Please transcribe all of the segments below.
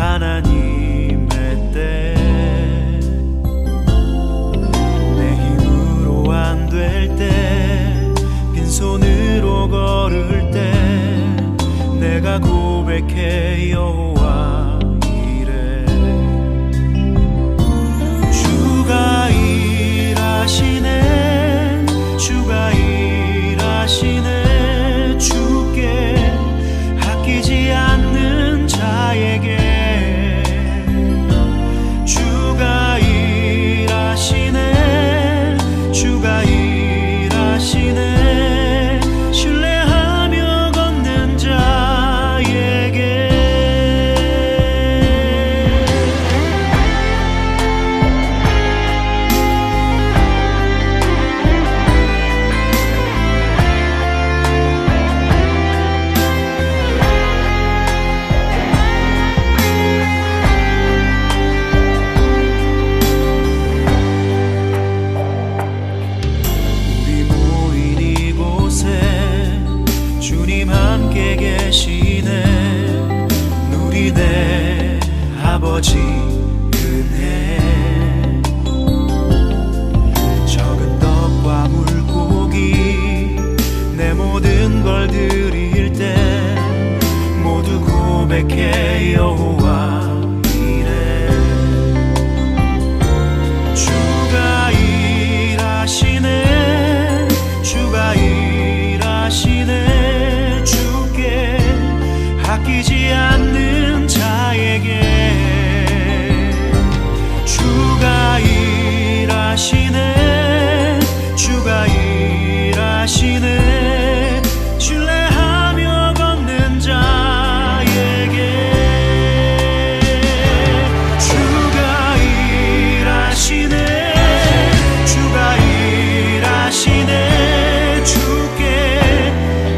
하나님의 때 내 힘으로 안 될 때 빈손으로 걸을 때 내가 고백해 여호와 이래 주가 일하시네 주가 일하시네 주께 아끼지 않는 자에게 주가 일하시네 주가 일하시네 신뢰하며 걷는 자에게 우리 모인 이곳에 주님 함께 계시네 누리네 아버지 은혜 적은 떡과 물고기 내 모든 걸 드릴 때 모두 고백해 여호와 이래 주가 일하시네 주가 일하시네 주께 아끼지 않는 자에게 주가 일하시네 주가 일하시네 신뢰하며 걷는 자에게 주가 일하시네 주가 일하시네 주께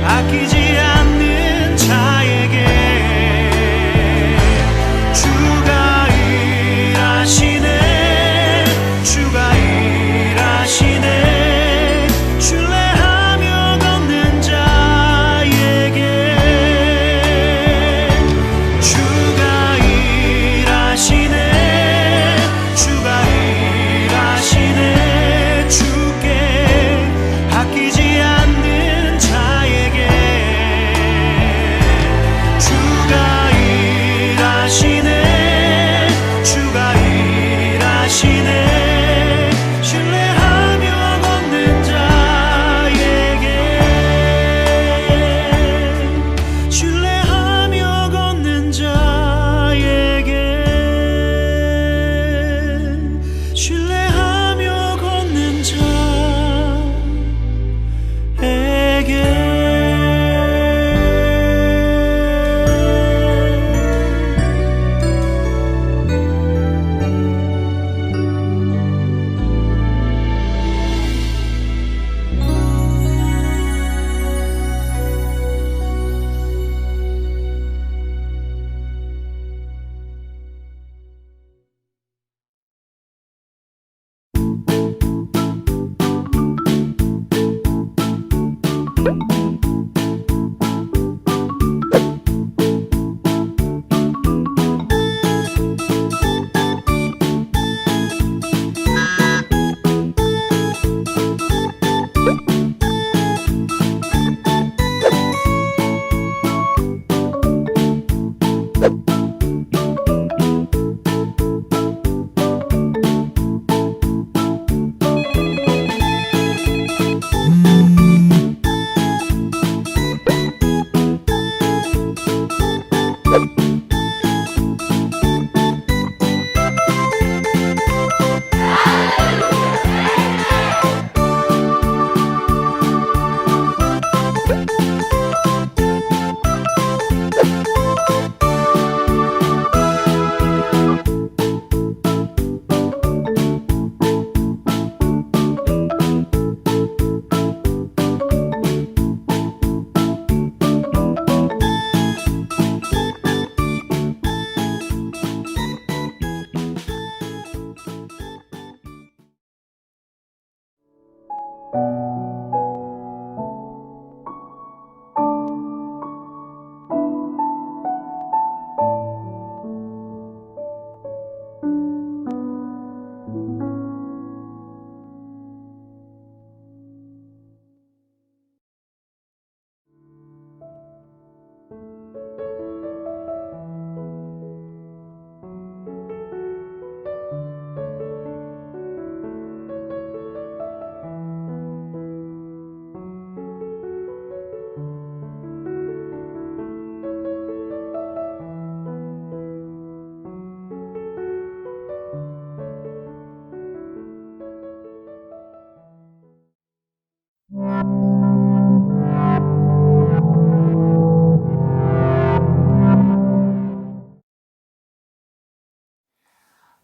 아끼지 않는 자에게 주가 일하시네 주가 일하시네 신뢰하며 걷는 자에게 주가 일하시네 주가 일하시네 주께 아끼지 않는 자에게 주가 일하시네 주가 일하시네 신뢰하며 걷는 자에게 신뢰하며 걷는 자에게 신뢰하며 걷는 자에게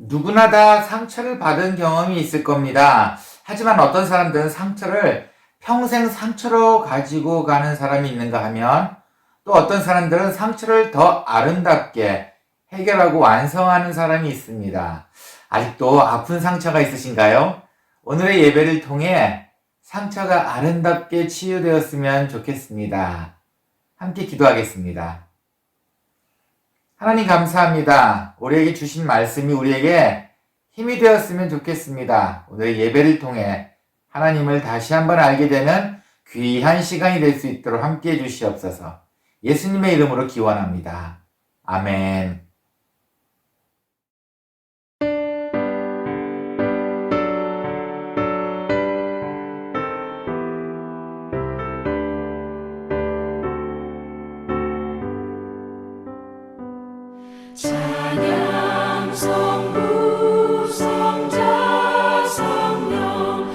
누구나 다 상처를 받은 경험이 있을 겁니다. 하지만 어떤 사람들은 상처를 평생 상처로 가지고 가는 사람이 있는가 하면 또 어떤 사람들은 상처를 더 아름답게 해결하고 완성하는 사람이 있습니다. 아직도 아픈 상처가 있으신가요? 오늘의 예배를 통해 상처가 아름답게 치유되었으면 좋겠습니다. 함께 기도하겠습니다. 하나님 감사합니다. 우리에게 주신 말씀이 우리에게 힘이 되었으면 좋겠습니다. 오늘의 예배를 통해 하나님을 다시 한번 알게 되는 귀한 시간이 될 수 있도록 함께 해주시옵소서. 예수님의 이름으로 기원합니다. 아멘. 찬양 성부 성자 성령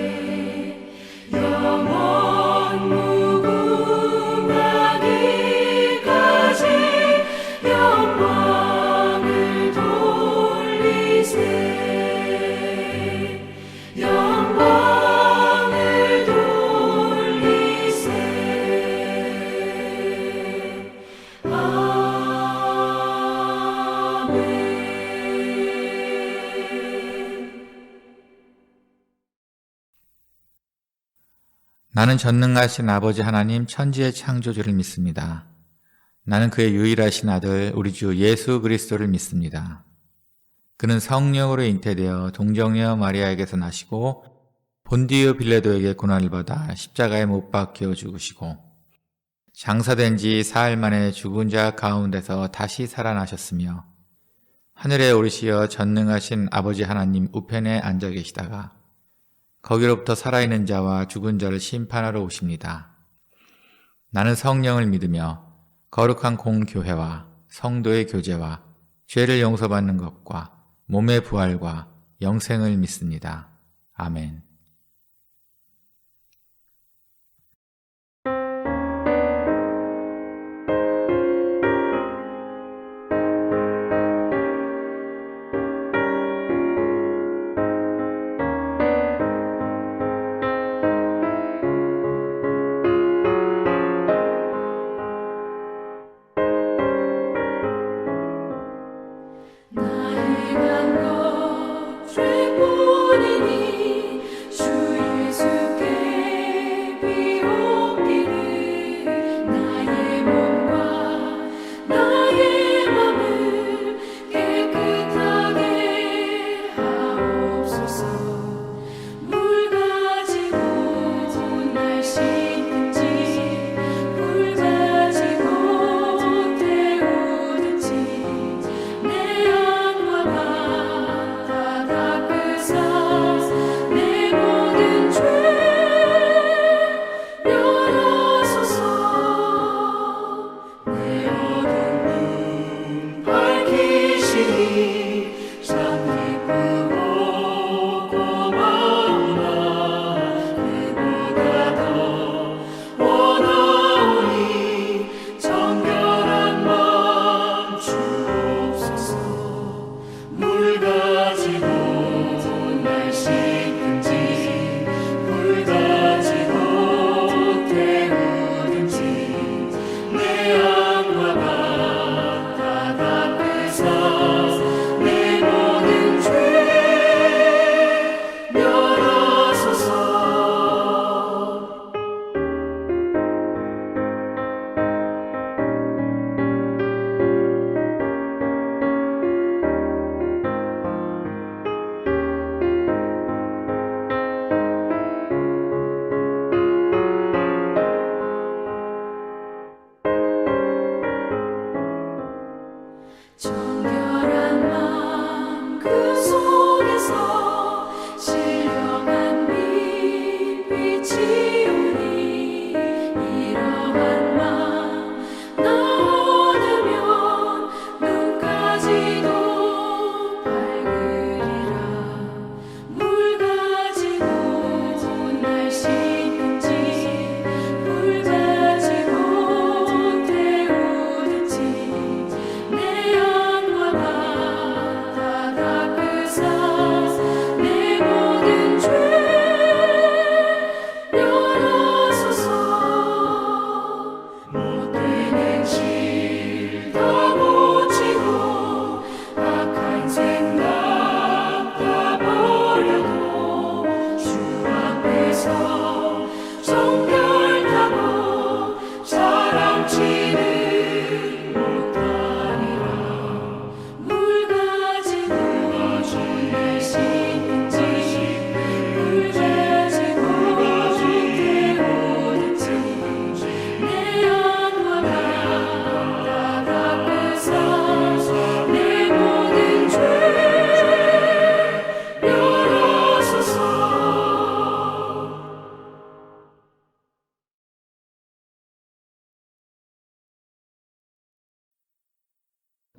성삼위일체께 영원 무궁하기까지 영광을 돌리세 영광을 돌리세 나는 전능하신 아버지 하나님 천지의 창조주를 믿습니다. 나는 그의 유일하신 아들 우리 주 예수 그리스도를 믿습니다. 그는 성령으로 잉태되어 동정녀 마리아에게서 나시고 본디오 빌라도에게 고난을 받아 십자가에 못 박혀 죽으시고 장사된 지 사흘 만에 죽은 자 가운데서 다시 살아나셨으며 하늘에 오르시어 전능하신 아버지 하나님 우편에 앉아 계시다가 거기로부터 살아있는 자와 죽은 자를 심판하러 오십니다. 나는 성령을 믿으며 거룩한 공교회와 성도의 교제와 죄를 용서받는 것과 몸의 부활과 영생을 믿습니다. 아멘. 나의 간 것 죄뿐이니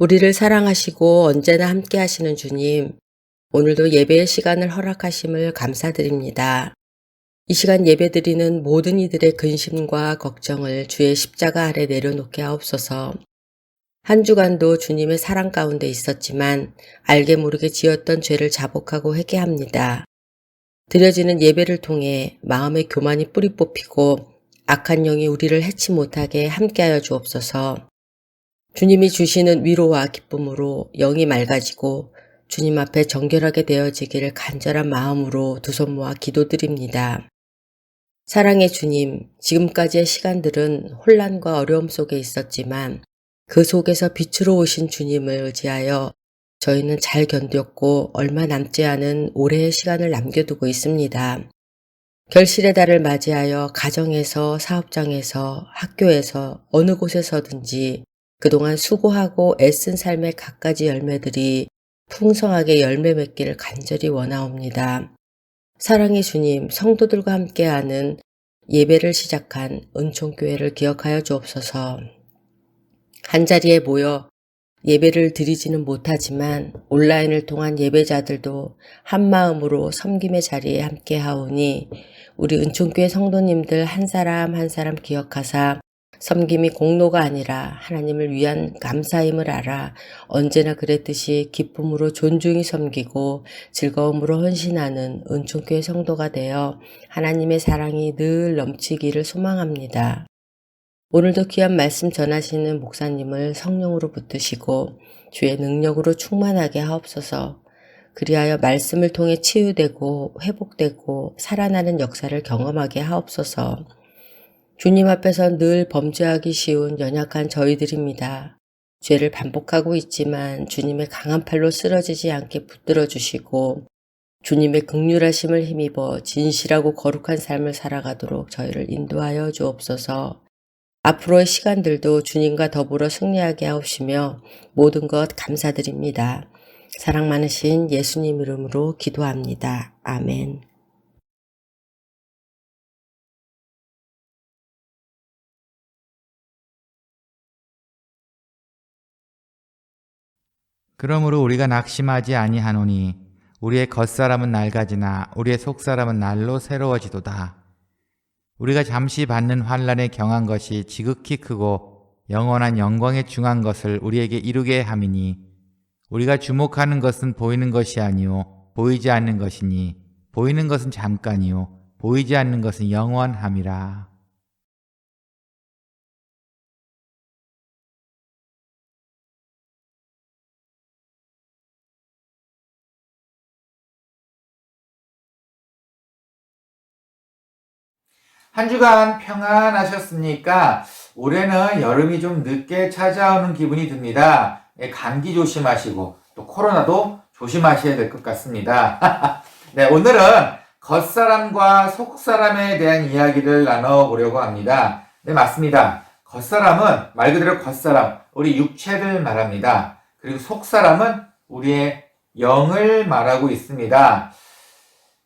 우리를 사랑하시고 언제나 함께 하시는 주님, 오늘도 예배의 시간을 허락하심을 감사드립니다. 이 시간 예배드리는 모든 이들의 근심과 걱정을 주의 십자가 아래 내려놓게 하옵소서. 한 주간도 주님의 사랑 가운데 있었지만 알게 모르게 지었던 죄를 자복하고 회개합니다. 드려지는 예배를 통해 마음의 교만이 뿌리 뽑히고 악한 영이 우리를 해치 못하게 함께하여 주옵소서. 주님이 주시는 위로와 기쁨으로 영이 맑아지고 주님 앞에 정결하게 되어지기를 간절한 마음으로 두 손 모아 기도드립니다. 사랑의 주님, 지금까지의 시간들은 혼란과 어려움 속에 있었지만 그 속에서 빛으로 오신 주님을 의지하여 저희는 잘 견뎠고 얼마 남지 않은 올해의 시간을 남겨두고 있습니다. 결실의 달을 맞이하여 가정에서, 사업장에서, 학교에서, 어느 곳에서든지 그동안 수고하고 애쓴 삶의 갖가지 열매들이 풍성하게 열매 맺기를 간절히 원하옵니다. 사랑의 주님, 성도들과 함께하는 예배를 시작한 은총교회를 기억하여 주옵소서. 한자리에 모여 예배를 드리지는 못하지만 온라인을 통한 예배자들도 한마음으로 섬김의 자리에 함께하오니 우리 은총교회 성도님들 한 사람 한 사람 기억하사 섬김이 공로가 아니라 하나님을 위한 감사임을 알아 언제나 그랬듯이 기쁨으로 존중히 섬기고 즐거움으로 헌신하는 은총교회 성도가 되어 하나님의 사랑이 늘 넘치기를 소망합니다. 오늘도 귀한 말씀 전하시는 목사님을 성령으로 붙드시고 주의 능력으로 충만하게 하옵소서. 그리하여 말씀을 통해 치유되고 회복되고 살아나는 역사를 경험하게 하옵소서. 주님 앞에서 늘 범죄하기 쉬운 연약한 저희들입니다. 죄를 반복하고 있지만 주님의 강한 팔로 쓰러지지 않게 붙들어 주시고 주님의 긍휼하심을 힘입어 진실하고 거룩한 삶을 살아가도록 저희를 인도하여 주옵소서. 앞으로의 시간들도 주님과 더불어 승리하게 하옵시며 모든 것 감사드립니다. 사랑 많으신 예수님 이름으로 기도합니다. 아멘. 그러므로 우리가 낙심하지 아니하노니 우리의 겉사람은 낡아지나 우리의 속사람은 날로 새로워지도다. 우리가 잠시 받는 환난에 경한 것이 지극히 크고 영원한 영광에 중한 것을 우리에게 이루게 함이니 우리가 주목하는 것은 보이는 것이 아니요 보이지 않는 것이니 보이는 것은 잠깐이요 보이지 않는 것은 영원함이라. 한 주간 평안하셨습니까? 올해는 여름이 좀 늦게 찾아오는 기분이 듭니다. 감기 조심하시고 또 코로나도 조심하셔야 될 것 같습니다. 네, 오늘은 겉사람과 속사람에 대한 이야기를 나눠보려고 합니다. 네, 맞습니다. 겉사람은 말 그대로 겉사람, 우리 육체를 말합니다. 그리고 속사람은 우리의 영을 말하고 있습니다.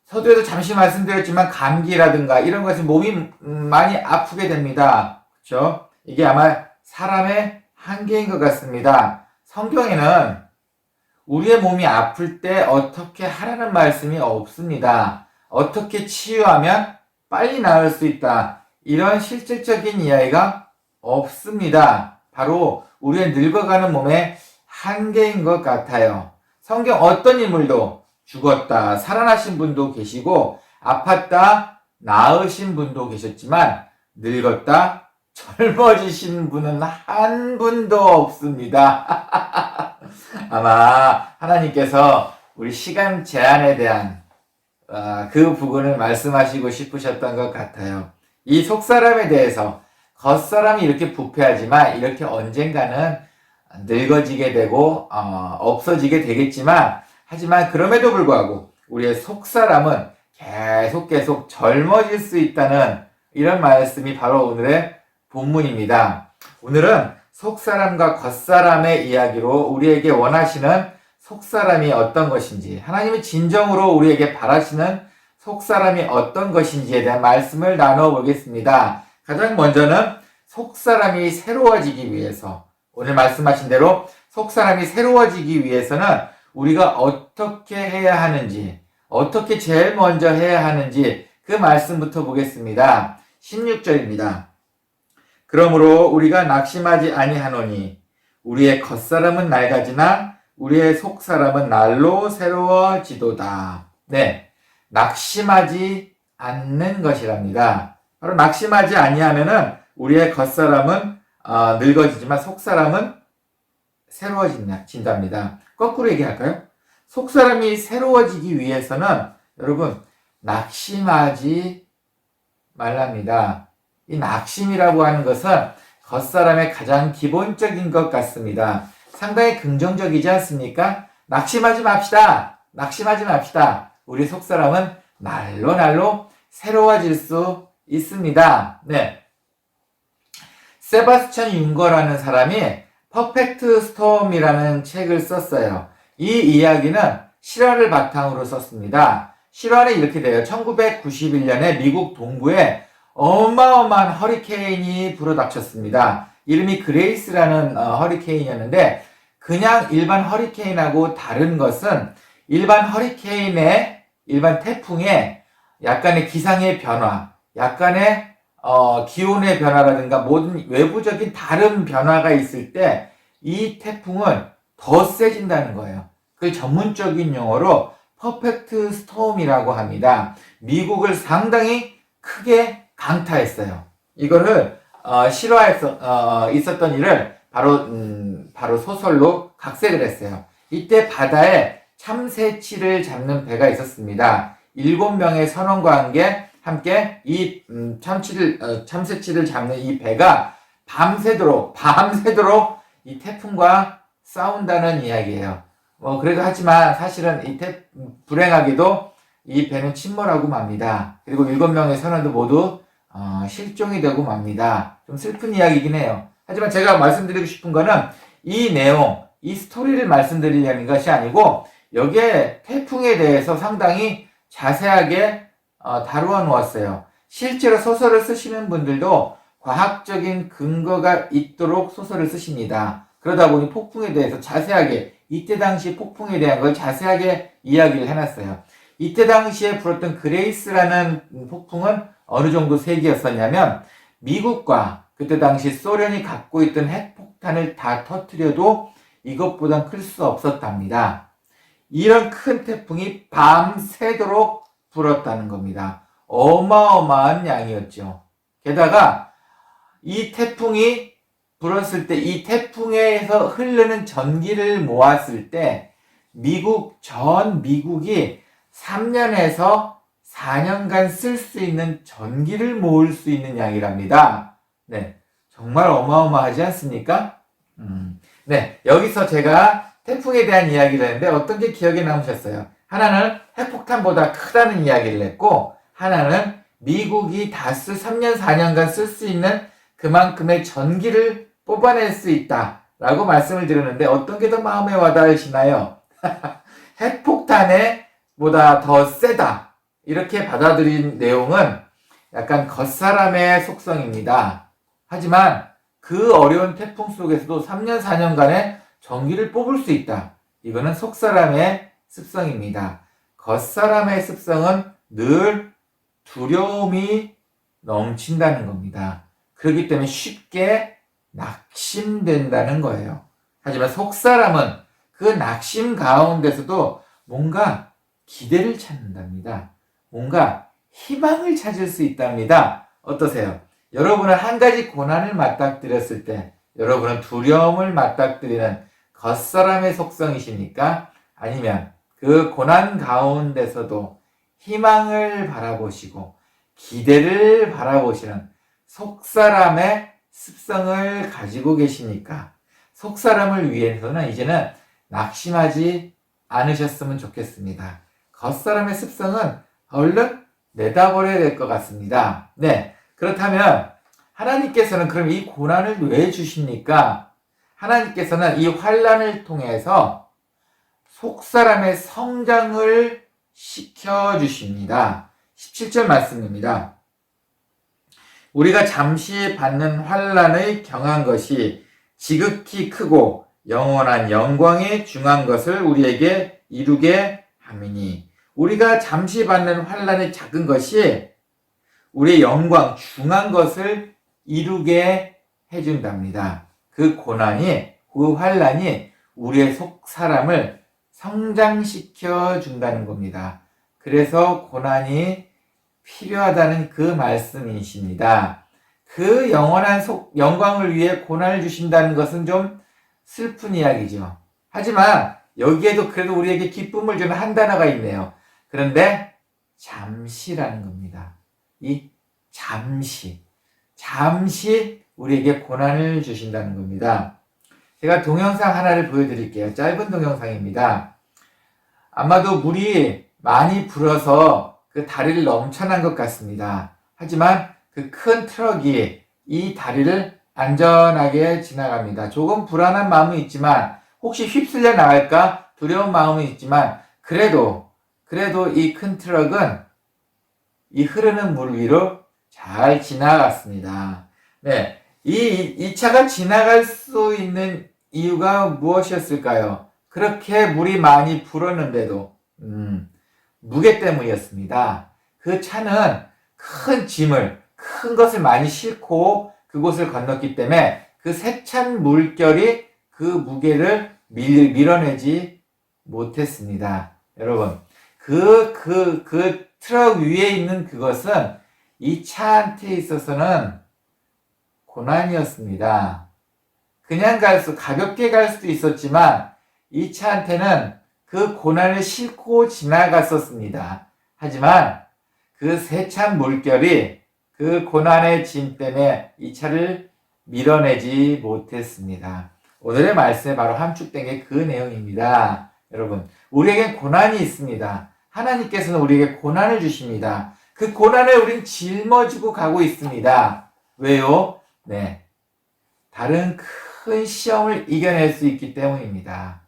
서두에도 잠시 말씀드렸지만 감기라든가 이런 것이 몸이 많이 아프게 됩니다. 그렇죠? 이게 아마 사람의 한계인 것 같습니다. 성경에는 우리의 몸이 아플 때 어떻게 하라는 말씀이 없습니다. 어떻게 치유하면 빨리 나을 수 있다. 이런 실질적인 이야기가 없습니다. 바로 우리의 늙어가는 몸의 한계인 것 같아요. 성경 어떤 인물도 죽었다 살아나신 분도 계시고 아팠다 나으신 분도 계셨지만 늙었다 젊어지신 분은 한 분도 없습니다. 아마 하나님께서 우리 시간 제한에 대한 그 부분을 말씀하시고 싶으셨던 것 같아요. 이 속사람에 대해서 겉사람이 이렇게 부패하지만 이렇게 언젠가는 늙어지게 되고 없어지게 되겠지만 하지만 그럼에도 불구하고 우리의 속사람은 계속 젊어질 수 있다는 이런 말씀이 바로 오늘의 본문입니다. 오늘은 속사람과 겉사람의 이야기로 우리에게 원하시는 속사람이 어떤 것인지, 하나님이 진정으로 우리에게 바라시는 속사람이 어떤 것인지에 대한 말씀을 나눠보겠습니다. 가장 먼저는 속사람이 새로워지기 위해서 오늘 말씀하신 대로 속 사람이 새로워지기 위해서는 우리가 어떻게 해야 하는지, 어떻게 제일 먼저 해야 하는지 그 말씀부터 보겠습니다. 16절입니다. 그러므로 우리가 낙심하지 아니하노니 우리의 겉사람은 낡아지나 우리의 속사람은 날로 새로워지도다. 네, 낙심하지 않는 것이랍니다. 바로 낙심하지 아니하면은 우리의 겉사람은 늙어지지만 속사람은 새로워진답니다. 거꾸로 얘기할까요? 속사람이 새로워지기 위해서는 여러분 낙심하지 말랍니다. 이 낙심이라고 하는 것은 겉사람의 가장 기본적인 것 같습니다. 상당히 긍정적이지 않습니까? 낙심하지 맙시다. 낙심하지 맙시다. 우리 속사람은 날로 새로워질 수 있습니다. 네. 세바스찬 융거라는 사람이 퍼펙트 스톰이라는 책을 썼어요. 이 이야기는 실화를 바탕으로 썼습니다. 실화는 이렇게 돼요. 1991년에 미국 동부에 어마어마한 허리케인이 불어닥쳤습니다. 이름이 그레이스라는 허리케인이었는데 그냥 일반 허리케인하고 다른 것은 일반 태풍의 약간의 기상의 변화, 약간의 기온의 변화라든가 모든 외부적인 다른 변화가 있을 때 이 태풍은 더 세진다는 거예요. 그 전문적인 용어로 퍼펙트 스톰이라고 합니다. 미국을 상당히 크게 강타했어요. 이거를 실화에서 있었던 일을 바로 소설로 각색을 했어요. 이때 바다에 참새치를 잡는 배가 있었습니다. 7명의 선원과 함께 이 참새치를 잡는 이 배가 밤새도록 이 태풍과 싸운다는 이야기예요. 그래도 하지만 사실은 불행하게도 이 배는 침몰하고 맙니다. 그리고 7명의 선원도 모두 실종이 되고 맙니다. 좀 슬픈 이야기이긴 해요. 하지만 제가 말씀드리고 싶은 거는 이 내용, 이 스토리를 말씀드리려는 것이 아니고 여기에 태풍에 대해서 상당히 자세하게 다루어 놓았어요. 실제로 소설을 쓰시는 분들도 과학적인 근거가 있도록 소설을 쓰십니다. 그러다 보니 폭풍에 대해서 자세하게 이때 당시 폭풍에 대한 걸 자세하게 이야기를 해놨어요. 이때 당시에 불었던 그레이스라는 폭풍은 어느 정도 세기였었냐면 미국과 그때 당시 소련이 갖고 있던 핵폭탄을 다 터뜨려도 이것보단 클 수 없었답니다. 이런 큰 태풍이 밤새도록 불었다는 겁니다. 어마어마한 양이었죠. 게다가 이 태풍이 불었을 때 이 태풍에서 흐르는 전기를 모았을 때 미국이 3년에서 4년간 쓸 수 있는 전기를 모을 수 있는 양이랍니다. 네. 정말 어마어마하지 않습니까? 네. 여기서 제가 태풍에 대한 이야기를 했는데 어떤 게 기억에 남으셨어요? 하나는 핵폭탄보다 크다는 이야기를 했고, 하나는 미국이 3년, 4년간 쓸 수 있는 그만큼의 전기를 뽑아낼 수 있다라고 말씀을 드렸는데 어떤 게 더 마음에 와닿으시나요? 핵폭탄에 보다 더 세다. 이렇게 받아들인 내용은 약간 겉사람의 속성입니다. 하지만 그 어려운 태풍 속에서도 3년, 4년간의 전기를 뽑을 수 있다. 이거는 속사람의 습성입니다. 겉사람의 습성은 늘 두려움이 넘친다는 겁니다. 그렇기 때문에 쉽게 낙심된다는 거예요. 하지만 속사람은 그 낙심 가운데서도 뭔가 기대를 찾는답니다. 뭔가 희망을 찾을 수 있답니다. 어떠세요? 여러분은 한 가지 고난을 맞닥뜨렸을 때 여러분은 두려움을 맞닥뜨리는 겉사람의 속성이십니까? 아니면 그 고난 가운데서도 희망을 바라보시고 기대를 바라보시는 속사람의 습성을 가지고 계십니까? 속사람을 위해서는 이제는 낙심하지 않으셨으면 좋겠습니다. 겉사람의 습성은 얼른 내다버려야 될 것 같습니다. 네. 그렇다면 하나님께서는 그럼 이 고난을 왜 주십니까? 하나님께서는 이 환난을 통해서 속사람의 성장을 시켜주십니다. 17절 말씀입니다. 우리가 잠시 받는 환난의 경한 것이 지극히 크고 영원한 영광에 중한 것을 우리에게 이루게 함이니. 우리가 잠시 받는 환난의 작은 것이 우리의 영광, 중한 것을 이루게 해준답니다. 그 고난이, 그 환난이 우리의 속 사람을 성장시켜 준다는 겁니다. 그래서 고난이 필요하다는 그 말씀이십니다. 그 영원한 영광을 위해 고난을 주신다는 것은 좀 슬픈 이야기죠. 하지만 여기에도 그래도 우리에게 기쁨을 주는 한 단어가 있네요. 그런데 잠시라는 겁니다. 이 잠시 우리에게 고난을 주신다는 겁니다. 제가 동영상 하나를 보여드릴게요. 짧은 동영상입니다. 아마도 물이 많이 불어서 그 다리를 넘쳐난 것 같습니다. 하지만 그 큰 트럭이 이 다리를 안전하게 지나갑니다. 조금 불안한 마음은 있지만, 혹시 휩쓸려 나갈까 두려운 마음은 있지만, 그래도 이 큰 트럭은 이 흐르는 물 위로 잘 지나갔습니다. 네. 이 차가 지나갈 수 있는 이유가 무엇이었을까요? 그렇게 물이 많이 불었는데도, 무게 때문이었습니다. 그 차는 큰 것을 많이 싣고 그곳을 건넜기 때문에 그 세찬 물결이 그 무게를 밀어내지 못했습니다. 여러분, 그 트럭 위에 있는 그것은 이 차한테 있어서는 고난이었습니다. 그냥 가볍게 갈 수도 있었지만, 이 차한테는 그 고난을 싣고 지나갔었습니다. 하지만 그 세찬 물결이 그 고난의 짐 때문에 이 차를 밀어내지 못했습니다. 오늘의 말씀에 바로 함축된 게 그 내용입니다. 여러분, 우리에겐 고난이 있습니다. 하나님께서는 우리에게 고난을 주십니다. 그 고난을 우린 짊어지고 가고 있습니다. 왜요? 네. 다른 큰 시험을 이겨낼 수 있기 때문입니다.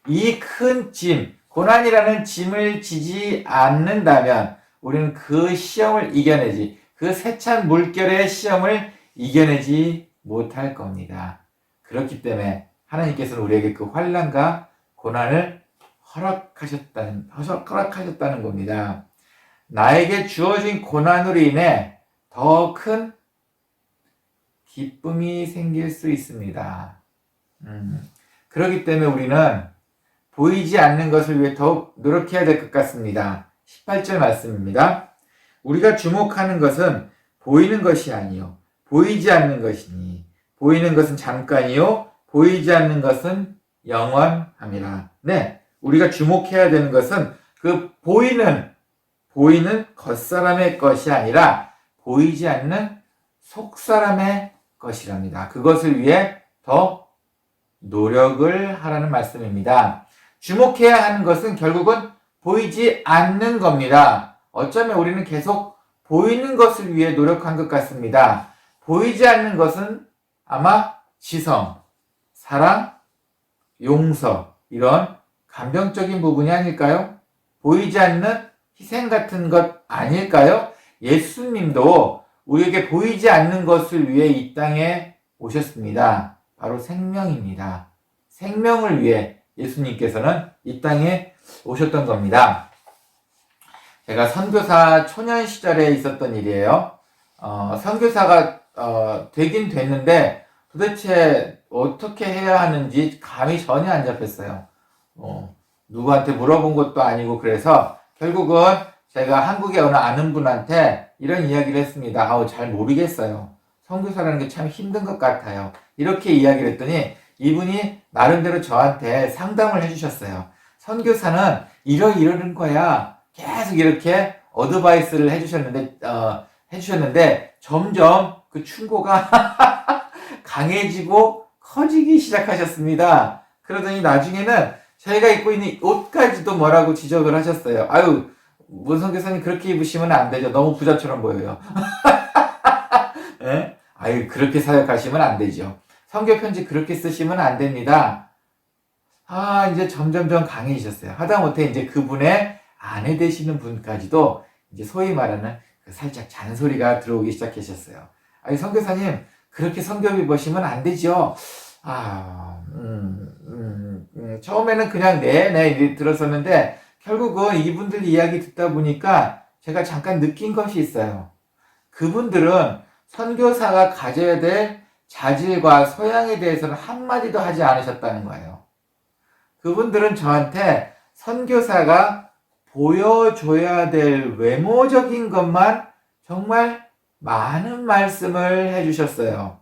이 큰 짐, 고난이라는 짐을 지지 않는다면 우리는 그 시험을 이겨내지, 그 세찬 물결의 시험을 이겨내지 못할 겁니다. 그렇기 때문에 하나님께서는 우리에게 그 환난과 고난을 허락하셨다는 겁니다. 나에게 주어진 고난으로 인해 더 큰 기쁨이 생길 수 있습니다. 그렇기 때문에 우리는 보이지 않는 것을 위해 더욱 노력해야 될 것 같습니다. 18절 말씀입니다. 우리가 주목하는 것은 보이는 것이 아니요 보이지 않는 것이니, 보이는 것은 잠깐이요 보이지 않는 것은 영원함이라. 네, 우리가 주목해야 되는 것은 그 보이는 겉사람의 것이 아니라 보이지 않는 속사람의 것이랍니다. 그것을 위해 더 노력을 하라는 말씀입니다. 주목해야 하는 것은 결국은 보이지 않는 겁니다. 어쩌면 우리는 계속 보이는 것을 위해 노력한 것 같습니다. 보이지 않는 것은 아마 지성, 사랑, 용서, 이런 감정적인 부분이 아닐까요? 보이지 않는 희생 같은 것 아닐까요? 예수님도 우리에게 보이지 않는 것을 위해 이 땅에 오셨습니다. 바로 생명입니다. 생명을 위해 예수님께서는 이 땅에 오셨던 겁니다. 제가 선교사 초년 시절에 있었던 일이에요. 선교사가 되긴 됐는데 도대체 어떻게 해야 하는지 감이 전혀 안 잡혔어요. 누구한테 물어본 것도 아니고, 그래서 결국은 제가 한국에 어느 아는 분한테 이런 이야기를 했습니다. 잘 모르겠어요. 선교사라는 게 참 힘든 것 같아요. 이렇게 이야기를 했더니 이분이 나름대로 저한테 상담을 해주셨어요. 선교사는 이러는 거야. 계속 이렇게 어드바이스를 해주셨는데 점점 그 충고가 강해지고 커지기 시작하셨습니다. 그러더니 나중에는 저희가 입고 있는 옷까지도 뭐라고 지적을 하셨어요. 문 선교사님 그렇게 입으시면 안 되죠. 너무 부자처럼 보여요. 네? 그렇게 사역하시면 안 되죠. 선교 편지 그렇게 쓰시면 안 됩니다. 이제 점점점 강해지셨어요. 하다못해 이제 그분의 아내 되시는 분까지도 이제 소위 말하는 살짝 잔소리가 들어오기 시작하셨어요. 선교사님 그렇게 성경을 보시면 안 되죠. 처음에는 그냥 네 들었었는데, 결국은 이분들 이야기 듣다 보니까 제가 잠깐 느낀 것이 있어요. 그분들은 선교사가 가져야 될 자질과 소양에 대해서는 한마디도 하지 않으셨다는 거예요. 그분들은 저한테 선교사가 보여줘야 될 외모적인 것만 정말 많은 말씀을 해주셨어요.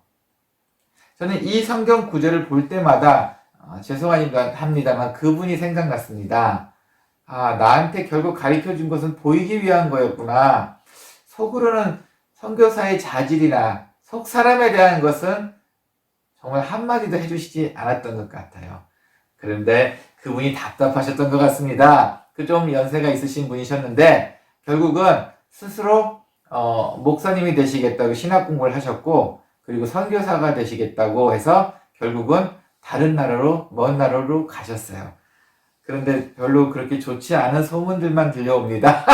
저는 이 성경 구절을 볼 때마다 죄송합니다만 그분이 생각났습니다. 나한테 결국 가르쳐 준 것은 보이기 위한 거였구나. 속으로는 선교사의 자질이나 속 사람에 대한 것은 정말 한마디도 해주시지 않았던 것 같아요. 그런데 그분이 답답하셨던 것 같습니다. 좀 연세가 있으신 분이셨는데 결국은 스스로 목사님이 되시겠다고 신학 공부를 하셨고, 그리고 선교사가 되시겠다고 해서 결국은 다른 나라로, 먼 나라로 가셨어요. 그런데 별로 그렇게 좋지 않은 소문들만 들려옵니다.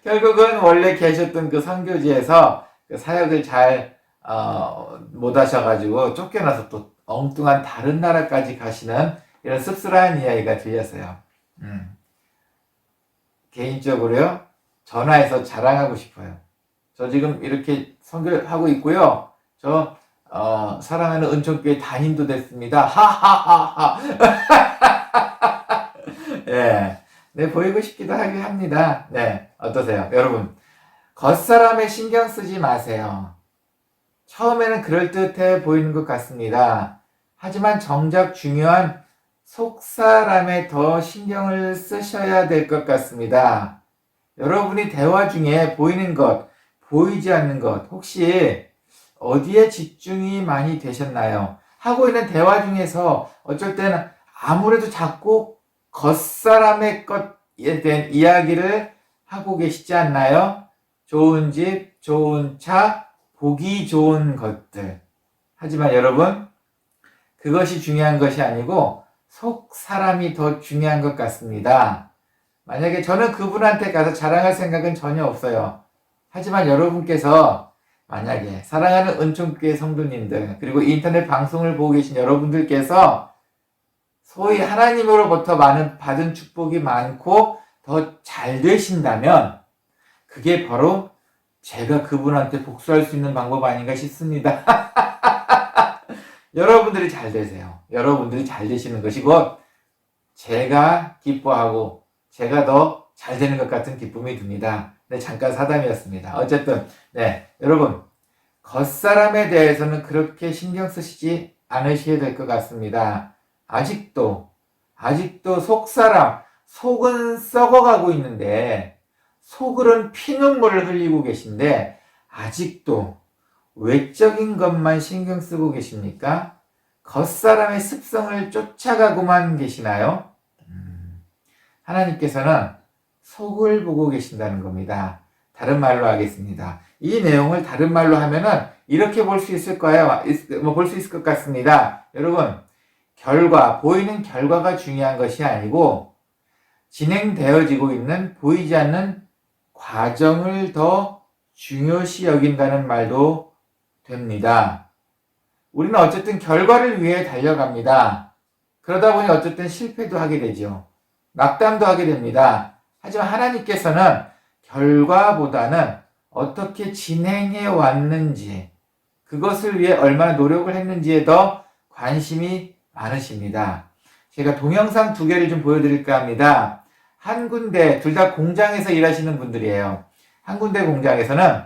결국은 원래 계셨던 그 선교지에서 그 사역을 잘 못 하셔가지고 쫓겨나서 또 엉뚱한 다른 나라까지 가시는 이런 씁쓸한 이야기가 들렸어요. 개인적으로요, 전화해서 자랑하고 싶어요. 저 지금 이렇게 선교하고 있고요. 저 사랑하는 은총교회 담임도 됐습니다. 하하하하. 예, 네, 보이고 싶기도 하긴 합니다. 네, 어떠세요, 여러분? 겉사람에 신경 쓰지 마세요. 처음에는 그럴듯해 보이는 것 같습니다. 하지만 정작 중요한 속사람에 더 신경을 쓰셔야 될 것 같습니다. 여러분이 대화 중에 보이는 것, 보이지 않는 것, 혹시 어디에 집중이 많이 되셨나요? 하고 있는 대화 중에서 어쩔 때는 아무래도 자꾸 겉사람의 것에 대한 이야기를 하고 계시지 않나요? 좋은 집, 좋은 차, 보기 좋은 것들. 하지만 여러분, 그것이 중요한 것이 아니고 속 사람이 더 중요한 것 같습니다. 만약에 저는 그분한테 가서 자랑할 생각은 전혀 없어요. 하지만 여러분께서 만약에 사랑하는 은총교회 성도님들, 그리고 인터넷 방송을 보고 계신 여러분들께서 소위 하나님으로부터 받은 축복이 많고 더 잘 되신다면 그게 바로 제가 그분한테 복수할 수 있는 방법 아닌가 싶습니다. 여러분들이 잘 되세요. 여러분들이 잘 되시는 것이 곧 제가 기뻐하고 제가 더 잘 되는 것 같은 기쁨이 듭니다. 네, 잠깐 사담이었습니다. 어쨌든 네, 여러분, 겉사람에 대해서는 그렇게 신경 쓰시지 않으셔야 될 것 같습니다. 아직도 속사람, 속은 썩어가고 있는데, 속으로는 피눈물을 흘리고 계신데 아직도 외적인 것만 신경 쓰고 계십니까? 겉사람의 습성을 쫓아가고만 계시나요? 하나님께서는 속을 보고 계신다는 겁니다. 다른 말로 하겠습니다. 이 내용을 다른 말로 하면은 이렇게 볼 수 있을 거예요. 볼 수 있을 것 같습니다. 여러분, 보이는 결과가 중요한 것이 아니고 진행되어지고 있는 보이지 않는 과정을 더 중요시 여긴다는 말도 됩니다. 우리는 어쨌든 결과를 위해 달려갑니다. 그러다 보니 어쨌든 실패도 하게 되죠. 낙담도 하게 됩니다. 하지만 하나님께서는 결과보다는 어떻게 진행해 왔는지, 그것을 위해 얼마나 노력을 했는지에 더 관심이 많으십니다. 제가 동영상 2개를 좀 보여드릴까 합니다. 한 군데, 둘 다 공장에서 일하시는 분들이에요. 한 군데 공장에서는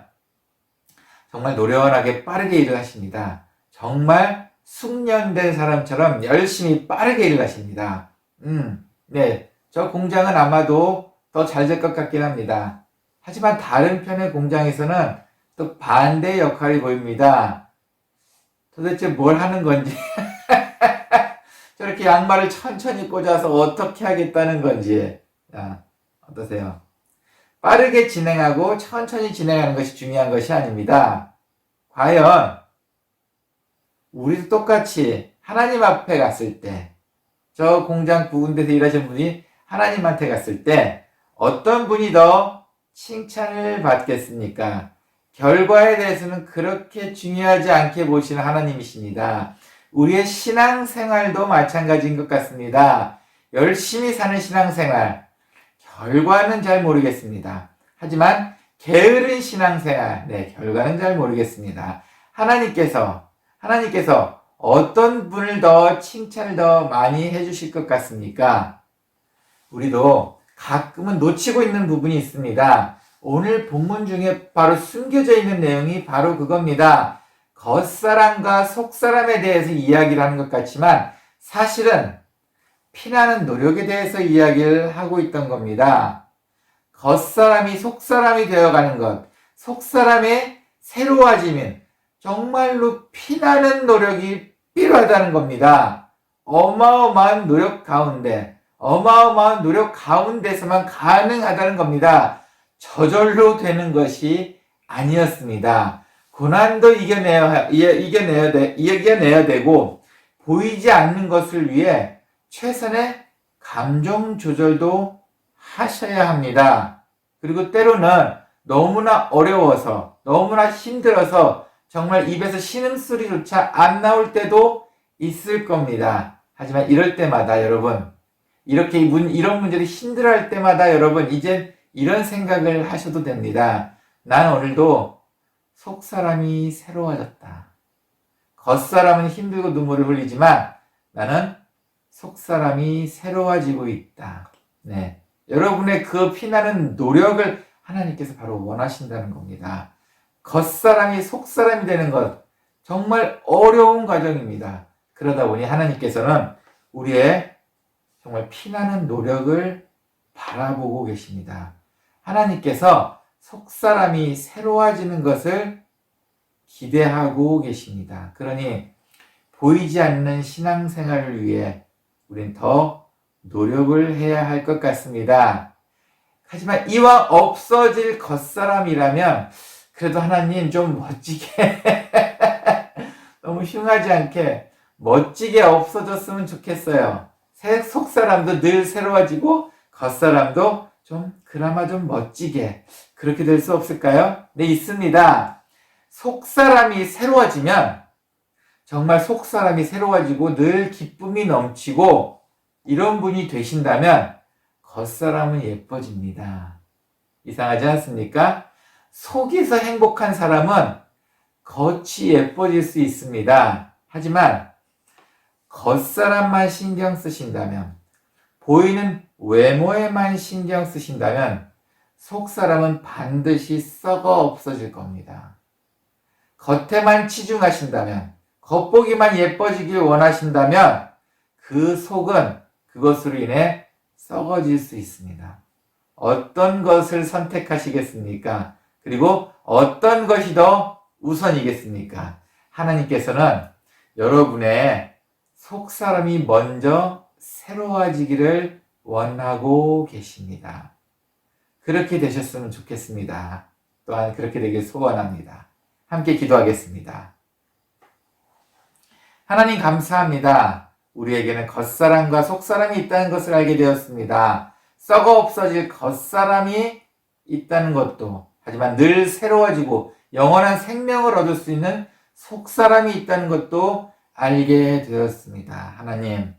정말 노련하게 빠르게 일을 하십니다. 정말 숙련된 사람처럼 열심히 빠르게 일을 하십니다. 네, 저 공장은 아마도 더 잘 될 것 같긴 합니다. 하지만 다른 편의 공장에서는 또 반대의 역할이 보입니다. 도대체 뭘 하는 건지 저렇게 양말을 천천히 꽂아서 어떻게 하겠다는 건지. 어떠세요? 빠르게 진행하고 천천히 진행하는 것이 중요한 것이 아닙니다. 과연 우리도 똑같이 하나님 앞에 갔을 때, 저 공장 부근대에서 일하시는 분이 하나님한테 갔을 때 어떤 분이 더 칭찬을 받겠습니까? 결과에 대해서는 그렇게 중요하지 않게 보시는 하나님이십니다. 우리의 신앙생활도 마찬가지인 것 같습니다. 열심히 사는 신앙생활, 결과는 잘 모르겠습니다. 하지만 게으른 신앙생활, 결과는 잘 모르겠습니다. 하나님께서 어떤 분을 더 칭찬을 더 많이 해주실 것 같습니까? 우리도 가끔은 놓치고 있는 부분이 있습니다. 오늘 본문 중에 바로 숨겨져 있는 내용이 바로 그겁니다. 겉사람과 속사람에 대해서 이야기를 하는 것 같지만 사실은 피나는 노력에 대해서 이야기를 하고 있던 겁니다. 겉사람이 속사람이 되어가는 것, 속사람의 새로워짐은 정말로 피나는 노력이 필요하다는 겁니다. 어마어마한 노력 가운데서만 가능하다는 겁니다. 저절로 되는 것이 아니었습니다. 고난도 이겨내야 되고, 보이지 않는 것을 위해 최선의 감정 조절도 하셔야 합니다. 그리고 때로는 너무나 어려워서, 너무나 힘들어서 정말 입에서 신음소리조차 안 나올 때도 있을 겁니다. 하지만 이럴 때마다 여러분, 이런 문제를 힘들어할 때마다 여러분, 이제 이런 생각을 하셔도 됩니다. 난 오늘도 속사람이 새로워졌다. 겉사람은 힘들고 눈물을 흘리지만 나는 속사람이 새로워지고 있다. 여러분의 그 피나는 노력을 하나님께서 바로 원하신다는 겁니다. 겉사람이 속사람이 되는 것, 정말 어려운 과정입니다. 그러다 보니 하나님께서는 우리의 정말 피나는 노력을 바라보고 계십니다. 하나님께서 속사람이 새로워지는 것을 기대하고 계십니다. 그러니 보이지 않는 신앙생활을 위해 우린 더 노력을 해야 할 것 같습니다. 하지만 이왕 없어질 겉사람이라면 그래도 하나님 좀 멋지게 너무 흉하지 않게 멋지게 없어졌으면 좋겠어요. 속사람도 늘 새로워지고 겉사람도 그나마 좀 멋지게 그렇게 될 수 없을까요? 네, 있습니다. 속사람이 새로워지면 정말 속사람이 새로워지고 늘 기쁨이 넘치고 이런 분이 되신다면 겉사람은 예뻐집니다. 이상하지 않습니까? 속에서 행복한 사람은 겉이 예뻐질 수 있습니다. 하지만 겉사람만 신경 쓰신다면, 보이는 외모에만 신경 쓰신다면 속사람은 반드시 썩어 없어질 겁니다. 겉에만 치중하신다면, 겉보기만 예뻐지길 원하신다면 그 속은 그것으로 인해 썩어질 수 있습니다. 어떤 것을 선택하시겠습니까? 그리고 어떤 것이 더 우선이겠습니까? 하나님께서는 여러분의 속사람이 먼저 새로워지기를 원하고 계십니다. 그렇게 되셨으면 좋겠습니다. 또한 그렇게 되길 소원합니다. 함께 기도하겠습니다. 하나님 감사합니다. 우리에게는 겉사람과 속사람이 있다는 것을 알게 되었습니다. 썩어 없어질 겉사람이 있다는 것도, 하지만 늘 새로워지고 영원한 생명을 얻을 수 있는 속사람이 있다는 것도 알게 되었습니다. 하나님,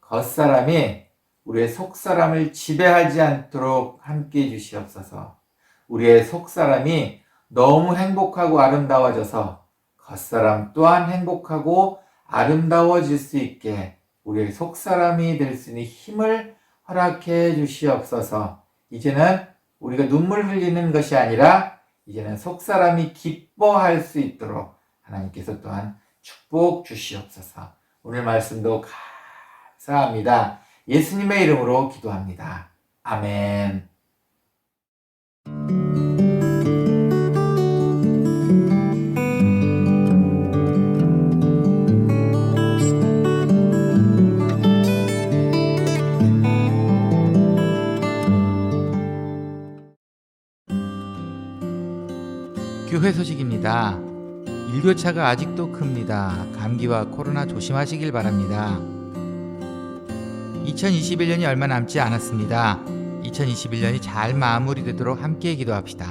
겉사람이 우리의 속사람을 지배하지 않도록 함께 해주시옵소서. 우리의 속사람이 너무 행복하고 아름다워져서 겉사람 또한 행복하고 아름다워질 수 있게 우리의 속사람이 될 수 있는 힘을 허락해 주시옵소서. 이제는 우리가 눈물 흘리는 것이 아니라 이제는 속사람이 기뻐할 수 있도록 하나님께서 또한 축복 주시옵소서. 오늘 말씀도 감사합니다. 예수님의 이름으로 기도합니다. 아멘. 교회 소식입니다. 일교차가 아직도 큽니다. 감기와 코로나 조심하시길 바랍니다. 2021년이 얼마 남지 않았습니다. 2021년이 잘 마무리되도록 함께 기도합시다.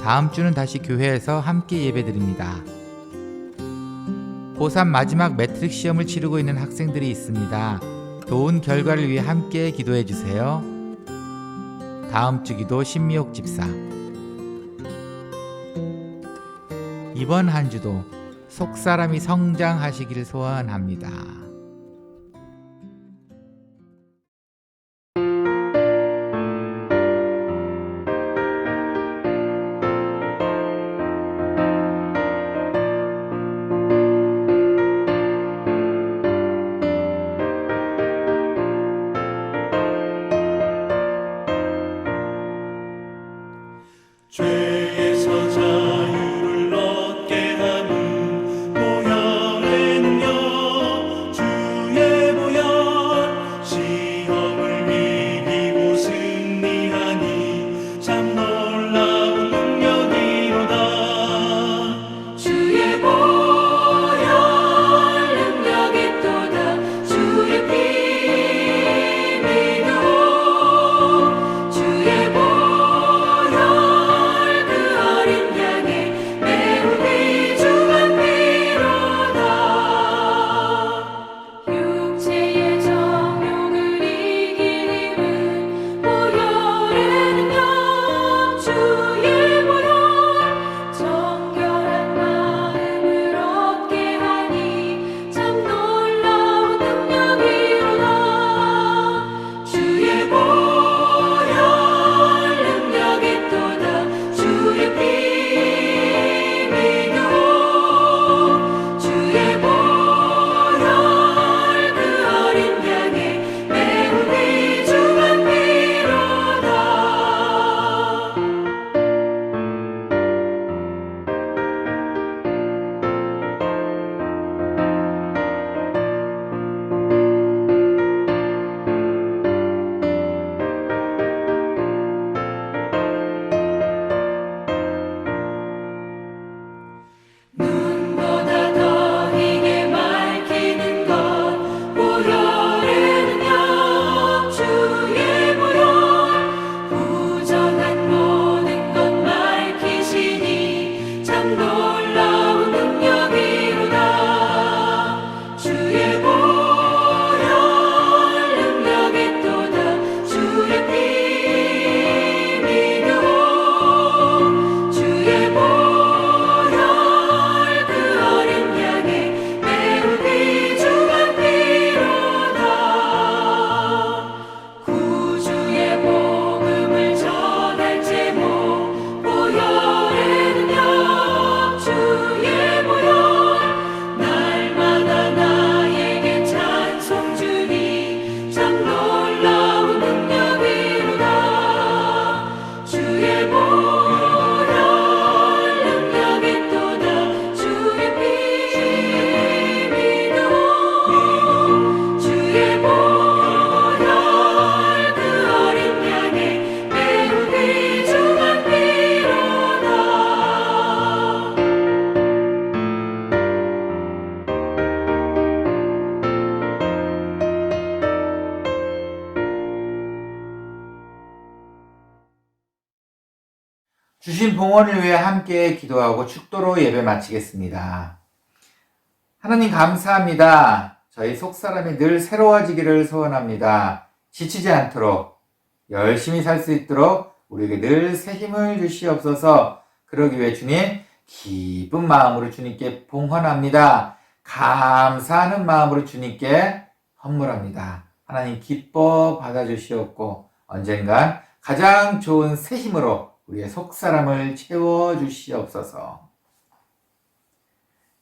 다음 주는 다시 교회에서 함께 예배드립니다. 고3 마지막 매트릭 시험을 치르고 있는 학생들이 있습니다. 좋은 결과를 위해 함께 기도해 주세요. 다음 주 기도 신미옥 집사. 이번 한 주도 속사람이 성장하시기를 소원합니다. 죄에서 자유를 얻게 하는 보혈의 능력 주의 보혈 시험을 이기고 승리하니 참 놀라운 능력이로다 주의 보혈 능력이 또다 주의 피 믿어 주의 보혈 육체의 정욕을 이길 힘은 보혈의 능력 주의 보혈 정결한 마음을 얻게 하니 참 놀라운 능력이로다 주의 보혈 능력이 또다 주의 피 믿어 주의 보혈 그 어린 양의 매우 귀중한 피로다 눈보다 더 희게 밝히는 것 보혈의 능력 주의 보혈 부정한 모든 것 밝히시니 참 놀라운 능력이로다 주의 보혈 능력이 또다 주의 피 믿어 주의 보혈 그 어린 양의 매우 귀중한 피로다 구주의 복음을 전할 제목 보혈의 능력 주의 보혈 날마다 나에게 찬송 주니 참 놀라운 능력이로다 주의 보혈 능력이 또다 주의 피 믿어 주의 보혈 그 어린 양의 매우 귀중한 피로다 주신 봉헌을 위해 함께 기도하고 축도로 예배 마치겠습니다. 하나님 감사합니다. 저희 속사람이 늘 새로워지기를 소원합니다. 지치지 않도록 열심히 살 수 있도록 우리에게 늘 새 힘을 주시옵소서. 그러기 위해 주님 기쁜 마음으로 주님께 봉헌합니다. 감사하는 마음으로 주님께 헌물합니다. 하나님 기뻐 받아주시옵고 언젠간 가장 좋은 새 힘으로 우리의 속사람을 채워주시옵소서.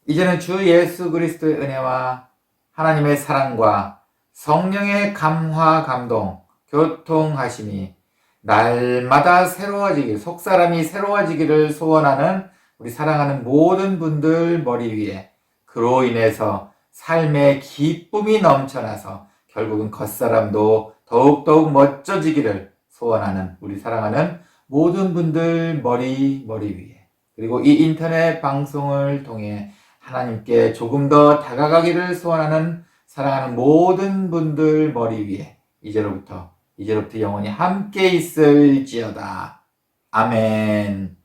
이제는 주 예수 그리스도의 은혜와 하나님의 사랑과 성령의 감화 감동 교통하심이 날마다 새로워지길 속사람이 새로워지기를 소원하는 우리 사랑하는 모든 분들 머리 위에 그로 인해서 삶의 기쁨이 넘쳐나서 결국은 겉사람도 더욱더욱 멋져지기를 소원하는 우리 사랑하는 모든 분들 머리 위에 그리고 이 인터넷 방송을 통해 하나님께 조금 더 다가가기를 소원하는 사랑하는 모든 분들 머리 위에 이제로부터 영원히 함께 있을지어다. 아멘.